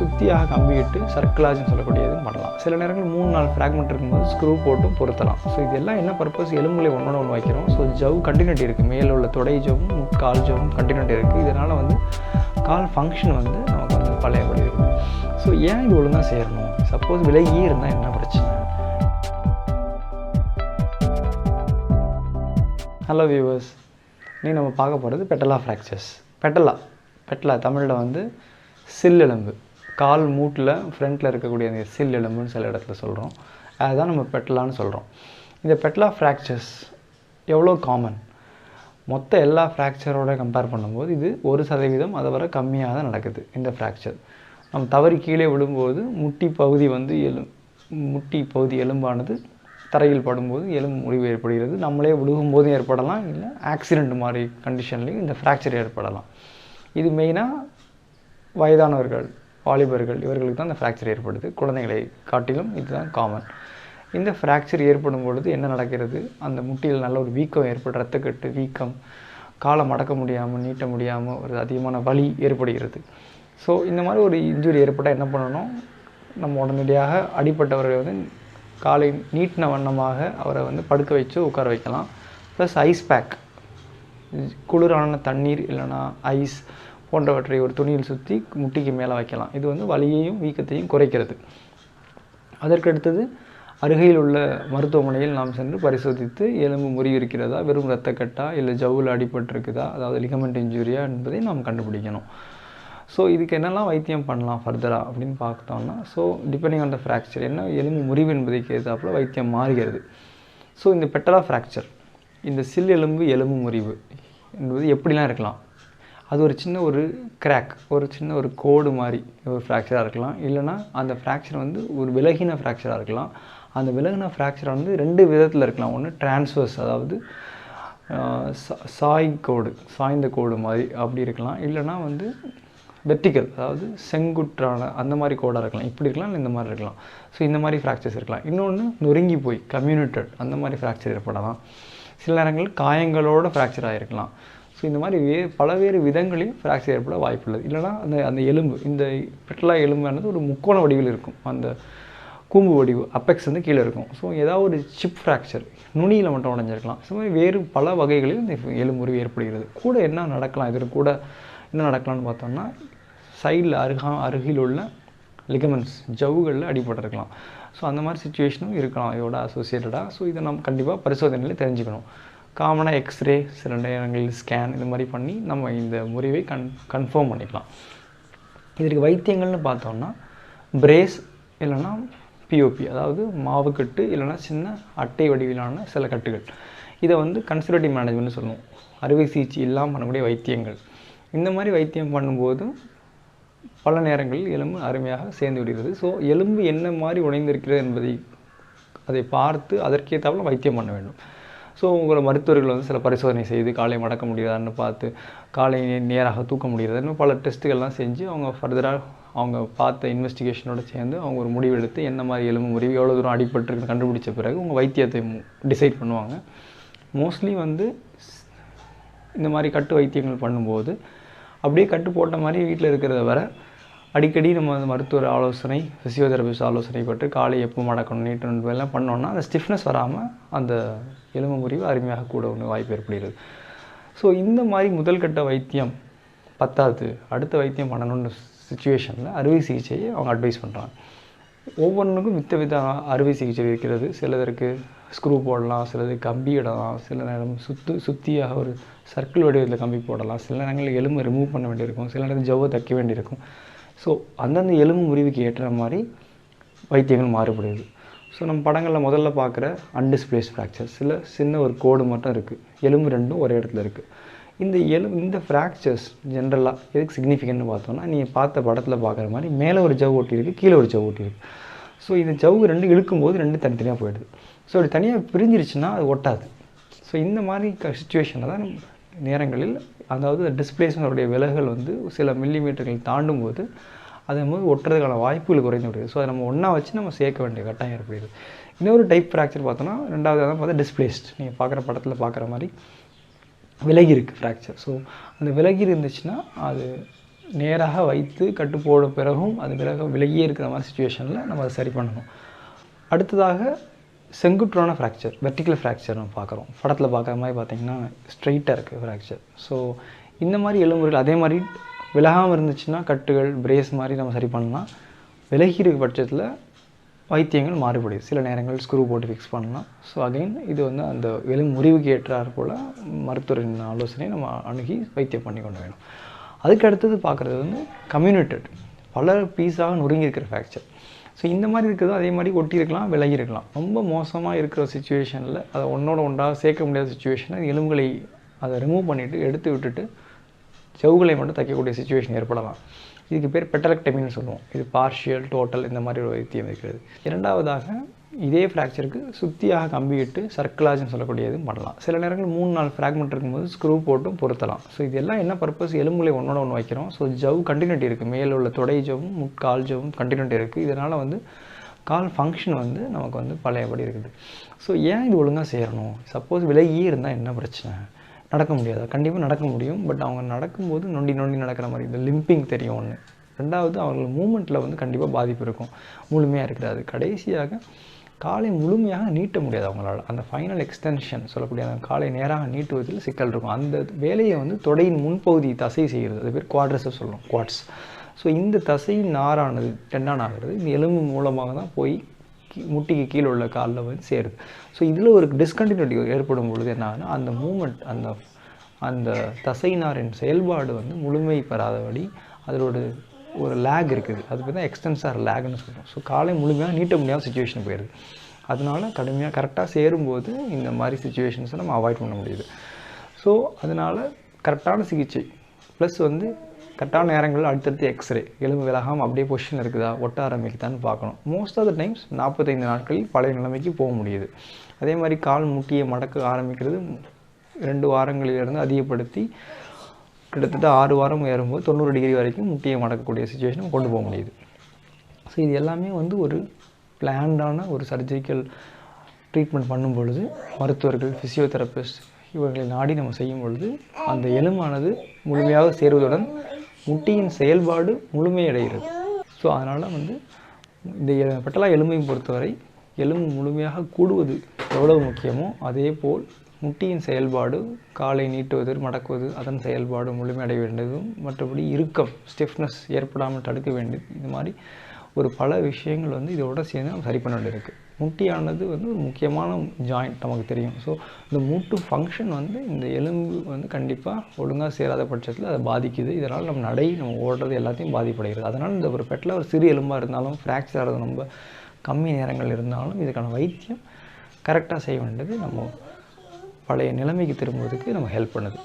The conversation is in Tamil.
சுற்றியாக கம்பிக்கிட்டு சர்க்குலாஜ்னு சொல்லக்கூடியதும் பண்ணலாம். சில நேரங்கள் 3-4 ஃப்ராக்மெண்ட் இருக்கும்போது ஸ்க்ரூ போட்டும் பொருத்தலாம். ஸோ இதெல்லாம் என்ன பர்பஸ், எலும்புகளை ஒன்றோட ஒன்று வைக்கிறோம். ஸோ ஜவ் கண்டினியூட்டி இருக்குது, மேலே உள்ள தொடை ஜவ்வும் கால் ஜவ்வும் கண்டினியூட்டி இருக்குது. இதனால் வந்து கால் ஃபங்க்ஷன் வந்து நமக்கு வந்து பழையபடி இருக்குது. ஸோ ஏன் இது ஒழுங்காக செய்யணும்? சப்போஸ் விலகியே இருந்தால் என்ன பிரச்சனை? ஹலோ வியூவர்ஸ், நீ நம்ம பார்க்க போகிறது பெட்டலா ஃப்ராக்சர்ஸ். பெட்டலா தமிழில் வந்து சில் எலும்பு, கால் மூட்டில் ஃப்ரண்ட்டில் இருக்கக்கூடிய அந்த சில் எலும்புன்னு சில இடத்துல சொல்கிறோம். அதுதான் நம்ம பெட்டலான்னு சொல்கிறோம். இந்த பெட்டலா ஃப்ராக்சர்ஸ் எவ்வளோ காமன்? மொத்த எல்லா ஃப்ராக்சரோட கம்பேர் பண்ணும்போது இது 1% அதை வர கம்மியாக தான் நடக்குது. இந்த ஃப்ராக்சர் நம்ம தவறி கீழே விழும்போது முட்டி பகுதி எலும்பானது தரையில் படும்போது எலும்பு முறிவு ஏற்படுகிறது. நம்மளே விழுகும்போதும் ஏற்படலாம், இல்லை ஆக்சிடெண்ட் மாதிரி கண்டிஷன்லேயும் இந்த ஃப்ராக்சர் ஏற்படலாம். இது மெயினாக வயதானவர்கள், வாலிபர்கள், இவர்களுக்கு தான் இந்த ஃப்ராக்சர் ஏற்படுது. குழந்தைகளை காட்டிலும் இதுதான் காமன். இந்த ஃப்ராக்சர் ஏற்படும் பொழுது என்ன நடக்கிறது, அந்த முட்டியில் நல்ல ஒரு வீக்கம் ஏற்படும், ரத்தக்கட்டு, வீக்கம், காலை மடக்க முடியாமல், நீட்ட முடியாமல் ஒரு அதிகமான வலி ஏற்படுகிறது. ஸோ இந்த மாதிரி ஒரு இன்ஜுரி ஏற்பட்டால் என்ன பண்ணணும், நம்ம உடனடியாக அடிப்பட்டவர்களை வந்து காலை நீட்டின வண்ணமாக அவரை வந்து படுக்க வச்சு உட்கார வைக்கலாம். ப்ளஸ் ஐஸ் பேக், குளிரான தண்ணீர் இல்லைனா ஐஸ் போன்றவற்றை ஒரு துணியில் சுற்றி முட்டிக்கு மேலே வைக்கலாம். இது வந்து வலியையும் வீக்கத்தையும் குறைக்கிறது. அதற்கடுத்தது அருகில் உள்ள மருத்துவமனையில் நாம் சென்று பரிசோதித்து எலும்பு முறிவு இருக்கிறதா, வெறும் இரத்தக்கட்டா, இல்லை ஜவ்வில் அடிபட்டிருக்குதா, அதாவது லிகமெண்ட் இன்ஜூரியா என்பதை நாம் கண்டுபிடிக்கணும். ஸோ இதுக்கு என்னெல்லாம் வைத்தியம் பண்ணலாம் ஃபர்தராக அப்படின்னு பார்த்தோம்னா, so depending on the fracture, என்ன எலும்பு முறிவு என்பதைக்கு ஏற்றாப்புல வைத்தியம் மாறுகிறது. ஸோ இந்த பெட்டலா ஃப்ராக்சர், இந்த சில் எலும்பு முறிவு என்பது எப்படிலாம் இருக்கலாம்? அது ஒரு சின்ன ஒரு கிராக், ஒரு சின்ன ஒரு கோடு மாதிரி ஒரு ஃப்ராக்சராக இருக்கலாம். இல்லைனா அந்த ஃப்ராக்சர் வந்து ஒரு விலகின ஃப்ராக்சராக இருக்கலாம். அந்த விலகின ஃப்ராக்சர் வந்து 2 விதத்தில் இருக்கலாம். ஒன்று டிரான்ஸ்வர்ஸ், அதாவது சாய்ந்த கோடு மாதிரி அப்படி இருக்கலாம். இல்லைனா வந்து வெர்டிக்கல், அதாவது செங்குற்றான அந்த மாதிரி கோடாக இருக்கலாம். இப்படி இருக்கலாம், இல்லை இந்த மாதிரி இருக்கலாம். ஸோ இந்த மாதிரி ஃப்ராக்சர்ஸ் இருக்கலாம். இன்னொன்று நொறுங்கி போய் கம்யூனிட்டட் அந்த மாதிரி ஃப்ராக்சர் ஏற்படலாம். சில நேரங்களில் காயங்களோட ஃப்ராக்சர் ஆகிருக்கலாம். ஸோ இந்த மாதிரி பலவேறு விதங்களில் ஃப்ராக்சர் ஏற்பட வாய்ப்புள்ளது. இல்லைனா அந்த எலும்பு, இந்த பெட்டலா எலும்பானது ஒரு முக்கோண வடிவில் இருக்கும். அந்த கூம்பு வடிவு அப்பெக்ஸ் வந்து கீழே இருக்கும். ஸோ ஏதாவது ஒரு சிப் ஃப்ராக்சர், நுனியில் மட்டும் உடஞ்சிருக்கலாம். ஸோ மாதிரி வேறு பல வகைகளில் இந்த எலும்பு முறிவு ஏற்படுகிறது. கூட என்ன நடக்கலாம், இதற்கு கூட என்ன நடக்கலாம்னு பார்த்தோம்னா, சைடில் அருகில் உள்ள லிகமெண்ட்ஸ், ஜவ்வுகளில் அடிபட்டிருக்கலாம். ஸோ அந்த மாதிரி சுச்சுவேஷனும் இருக்கலாம் இதோட அசோசியேட்டடாக. ஸோ இதை நம்ம கண்டிப்பாக பரிசோதனையில் தெரிஞ்சுக்கணும். காமனாக எக்ஸ்ரே, சில நேரங்களில் ஸ்கேன், இது மாதிரி பண்ணி நம்ம இந்த முறிவை கன்ஃபார்ம் பண்ணிக்கலாம். இதற்கு வைத்தியங்கள்னு பார்த்தோம்னா பிரேஸ் இல்லைன்னா பிஓபி, அதாவது மாவுக்கட்டு இல்லைனா சின்ன அட்டை வடிவிலான சில கட்டுகள். இதை வந்து கன்சர்வேட்டிவ் மேனேஜ்மெண்ட்னு சொல்லுவோம். அறுவை சிகிச்சை இல்லாமல் பண்ணக்கூடிய வைத்தியங்கள். இந்த மாதிரி வைத்தியம் பண்ணும்போது பல நேரங்களில் எலும்பு அருமையாக சேர்ந்து விடுகிறது. ஸோ எலும்பு என்ன மாதிரி உடைந்திருக்கிறது அதை பார்த்து அதற்கேற்றாப்புல வைத்தியம் பண்ண வேண்டும். ஸோ உங்களை மருத்துவர்கள் வந்து சில பரிசோதனை செய்து காலை மடக்க முடியாதான்னு பார்த்து, காலை நேராக தூக்க முடியாதுன்னு பல டெஸ்ட்டுகள்லாம் செஞ்சு அவங்க ஃபர்தராக அவங்க பார்த்த இன்வெஸ்டிகேஷனோடு சேர்ந்து அவங்க ஒரு முடிவு எடுத்து என்ன மாதிரி எலும்பு முறிவு, எவ்வளோ தூரம் அடிபட்டுருக்குன்னு கண்டுபிடிச்ச பிறகு உங்கள் வைத்தியத்தை டிசைட் பண்ணுவாங்க. மோஸ்ட்லி வந்து இந்த மாதிரி கட்டு வைத்தியங்கள் பண்ணும்போது அப்படியே கட்டு போட்ட மாதிரி வீட்டில் இருக்கிறத வர அடிக்கடி நம்ம அந்த மருத்துவர் ஆலோசனை, ஃபிசியோதெரபிஸ்ட் ஆலோசனை பற்றி காலை எப்போ மடக்கணும், நீட்டணும் எல்லாம் பண்ணோன்னா அந்த ஸ்டிஃப்னஸ் வராமல் அந்த எலும்பு முறிவு அருமையாக கூட ஒன்று வாய்ப்பு ஏற்படுகிறது. ஸோ இந்த மாதிரி முதல் கட்ட வைத்தியம் பத்தாது, அடுத்த வைத்தியம் பண்ணணுன்ற சுச்சுவேஷனில் அறுவை சிகிச்சையை அவங்க அட்வைஸ் பண்ணுறாங்க. ஒவ்வொன்றுக்கும் வித அறுவை சிகிச்சை இருக்கிறது. சிலதற்கு ஸ்க்ரூ போடலாம், சிலது கம்பி இடலாம், சில நேரம் சுற்றியாக ஒரு சர்க்கிள் வடிவத்தில் கம்பி போடலாம், சில நேரங்களில் எலும்பு ரிமூவ் பண்ண வேண்டியிருக்கும், சில நேரத்தில் ஜவ்வை தைக்க வேண்டியிருக்கும். ஸோ அந்தந்த எலும்பு முறிவுக்கு ஏற்ற மாதிரி வைத்தியங்கள் மாறுபடுது. ஸோ நம்ம படங்களில் முதல்ல பார்க்குற அன்டிஸ்பிளேஸ் ஃப்ராக்சர், சின்ன ஒரு கோடு மட்டும் இருக்குது, எலும்பு ரெண்டும் ஒரே இடத்துல இருக்குது. இந்த ஃப்ராக்சர்ஸ் ஜென்ரலாக எதுக்கு சிக்னிஃபிகன்ட்னு பார்த்தோம்னா, நீங்கள் பார்த்த படத்தில் பார்க்குற மாதிரி மேலே ஒரு ஜவ் ஒட்டி இருக்குது, கீழே ஒரு ஜவ் ஒட்டி இருக்குது. ஸோ இந்த ஜவ்வு ரெண்டு இழுக்கும்போது ரெண்டு தனித்தனியாக போயிடுது. ஸோ அப்படி தனியாக பிரிஞ்சிருச்சுன்னா அது ஒட்டாது. ஸோ இந்த மாதிரி சிச்சுவேஷனில் தான் நேரங்களில், அதாவது டிஸ்பிளேஸ்மெண்ட்டுடைய விலகல் வந்து சில மில்லிமீட்டர்கள் தாண்டும் போது அதே போது ஒட்டுறதுக்கான வாய்ப்புகள் குறைந்து விடுது. ஸோ அதை நம்ம ஒன்றா வச்சு நம்ம சேர்க்க வேண்டிய கட்டாயம் ஏற்படுது. இன்னொரு டைப் ஃப்ராக்சர் பார்த்தோன்னா, ரெண்டாவது தான் பார்த்தா டிஸ்பிளேஸ்ட். நீங்கள் பார்க்குற படத்தில் பார்க்குற மாதிரி விலகி இருக்குது ஃப்ராக்சர். ஸோ அந்த விலகி இருந்துச்சுன்னா அது நேராக வைத்து கட்டு போட பிறகும் அது பிறகு விலகியே இருக்கிற மாதிரி சுச்சுவேஷனில் நம்ம அதை சரி பண்ணணும். அடுத்ததாக செங்குற்றான ஃப்ராக்சர், வெர்டிக்கல் ஃப்ராக்சர் நம்ம பார்க்குறோம். படத்தில் பார்க்குற மாதிரி பார்த்திங்கன்னா ஸ்ட்ரைட்டாக இருக்குது ஃப்ராக்சர். ஸோ இந்த மாதிரி எலும்புகள் அதே மாதிரி விலகாமல் இருந்துச்சுன்னா கட்டுகள் பிரேஸ் மாதிரி நம்ம சரி பண்ணலாம். விலகி இருக்க பட்சத்தில் வைத்தியங்கள் மாறுபடுது. சில நேரங்கள் ஸ்க்ரூ போட்டு ஃபிக்ஸ் பண்ணலாம். ஸோ அகைன் இது வந்து அந்த எலும்பு முறிவுக்கு ஏற்றார் போல் மருத்துவரின் ஆலோசனை நம்ம அணுகி வைத்தியம் பண்ணி கொண்டு வேணும். அதுக்கு அடுத்தது பார்க்குறது வந்து கம்யூனிட்டட், பல பீஸாக நொறுங்கி இருக்கிற ஃப்ராக்சர். ஸோ இந்த மாதிரி இருக்கிறது அதே மாதிரி ஒட்டி இருக்கலாம், விலகி இருக்கலாம். ரொம்ப மோசமாக இருக்கிற சுச்சுவேஷனில் அதை ஒன்றாக சேர்க்க முடியாத சுச்சுவேஷனில் எலும்புகளை அதை ரிமூவ் பண்ணிவிட்டு எடுத்து விட்டுட்டு செவுகளை மட்டும் தைக்கக்கூடிய சுச்சுவேஷன் ஏற்படலாம். இதுக்கு பேர் பெட்டலெக்டமின்னு சொல்லுவோம். இது பார்ஷியல், டோட்டல் இந்த மாதிரி ஒரு வைத்தியம் இருக்கிறது. இரண்டாவதாக இதே ஃப்ராக்சருக்கு சுத்தியாக கம்பிவிட்டு சர்க்குலாஜ்னு சொல்லக்கூடியதும் பண்ணலாம். சில நேரங்கள் 3-4 ஃப்ராக்மெண்ட் இருக்கும்போது ஸ்க்ரூ போட்டும் பொருத்தலாம். ஸோ இதெல்லாம் என்ன பர்பஸ், எலும்புகளை ஒன்று வைக்கிறோம். ஸோ ஜவ் கண்டினியூட்டி இருக்குது, மேலே உள்ள தொடை ஜவ்வும் கால் ஜவ்வும் கண்டினியூட்டி இருக்குது. இதனால் வந்து கால் ஃபங்க்ஷன் வந்து நமக்கு வந்து பழையபடி இருக்குது. ஸோ ஏன் இது ஒழுங்காக செய்யணும்? சப்போஸ் விலகியே இருந்தால் என்ன பிரச்சனை? நடக்க முடியாது, கண்டிப்பாக நடக்க முடியும். பட் அவங்க நடக்கும்போது நொண்டி நடக்கிற மாதிரி இந்த லிம்பிங் தெரியும் ஒன்று. ரெண்டாவது அவங்களுக்கு மூமெண்ட்டில் வந்து கண்டிப்பாக பாதிப்பு இருக்கும், முழுமையாக இருக்கிறது. கடைசியாக காலை முழுமையாக நீட்ட முடியாது அவங்களால. அந்த ஃபைனல் எக்ஸ்டென்ஷன் சொல்லக்கூடிய அந்த காலை நேராக நீட்டுவதில் சிக்கல் இருக்கும். அந்த வேலையை வந்து தொடையின் முன்பகுதி தசை செய்கிறது. அது பேர் குவாட்ரஸை சொல்லுவோம், குவாட்ஸ். ஸோ இந்த தசையின் நாரானது டெண்டான் ஆகிறது இந்த எலும்பு மூலமாக தான் போய் முட்டிக்கு கீழே உள்ள காலில் வந்து சேருது. ஸோ இதில் ஒரு டிஸ்கண்டினியூட்டி ஏற்படும் பொழுது என்ன ஆகுதுன்னா அந்த மூமெண்ட் அந்த தசைநாரின் செயல்பாடு வந்து முழுமை பெறாதபடி அதோட ஒரு லேக் இருக்குது. அதுக்கு தான் எக்ஸ்டென்சார் லேக்னு சொல்கிறோம். ஸோ காலை முழுமையாக நீட்ட முடியாத சுச்சுவேஷன் போயிடுது. அதனால கடுமையாக கரெக்டாக சேரும்போது இந்த மாதிரி சுச்சுவேஷன்ஸை நம்ம அவாய்ட் பண்ண முடியுது. ஸோ அதனால் கரெக்டான சிகிச்சை ப்ளஸ் வந்து கரெக்டான நேரங்களில் அடுத்தடுத்து எக்ஸ்ரே, எலும்பு விலகாமல் அப்படியே பொசிஷன் இருக்குதா, ஒட்ட ஆரம்பிக்குதான்னு பார்க்கணும். மோஸ்ட் ஆஃப் த டைம்ஸ் 45 நாட்களில் பழைய நிலைமைக்கு போக முடியுது. அதே மாதிரி கால் முட்டியை மடக்க ஆரம்பிக்கிறது 2 வாரங்களிலிருந்து அதிகப்படுத்தி கிட்டத்தட்ட 6 வாரம் ஏறும்போது 90 டிகிரி வரைக்கும் முட்டியை மடக்கக்கூடிய சுச்சுவேஷன் கொண்டு போக முடியுது. ஸோ இது எல்லாமே வந்து ஒரு பிளான்டான ஒரு சர்ஜிக்கல் ட்ரீட்மெண்ட் பண்ணும் பொழுது மருத்துவர்கள், ஃபிசியோதெரபிஸ்ட் இவர்களை நாடி நம்ம செய்யும் பொழுது அந்த எலும்பானது முழுமையாக சேருவதுடன் முட்டியின் செயல்பாடு முழுமையடைகிறது. ஸோ அதனால் வந்து இந்த பெட்டலா எலும்பையும் பொறுத்தவரை எலும்பு முழுமையாக கூடுவது எவ்வளவு முக்கியமோ அதே போல் முட்டியின் செயல்பாடு, காலை நீட்டுவது, மடக்குவது, அதன் செயல்பாடு முழுமையடைய வேண்டியதும், மற்றபடி இறுக்கம் ஸ்டிஃப்னஸ் ஏற்படாமல் தடுக்க வேண்டியது, இந்த மாதிரி ஒரு பல விஷயங்கள் வந்து இதோட சேர்ந்து நம்ம சரி பண்ண வேண்டியிருக்கு. முட்டியானது வந்து ஒரு முக்கியமான ஜாயிண்ட் நமக்கு தெரியும். ஸோ இந்த மூட்டு ஃபங்க்ஷன் வந்து இந்த எலும்பு வந்து கண்டிப்பாக ஒழுங்காக சேராத பட்சத்தில் அதை பாதிக்குது. இதனால் நம்ம ஓடுறது எல்லாத்தையும் பாதிப்படைகிறது. அதனால் இந்த ஒரு பெட்டில் ஒரு சிறு எலும்பாக இருந்தாலும் ஃப்ராக்சர் ஆகிறது ரொம்ப கம்மி நேரங்கள் இருந்தாலும் இதுக்கான வைத்தியம் கரெக்டாக செய்ய வேண்டியது நம்ம பழைய நிலைமைக்கு திரும்புவதற்கு நம்ம ஹெல்ப் பண்ணுது.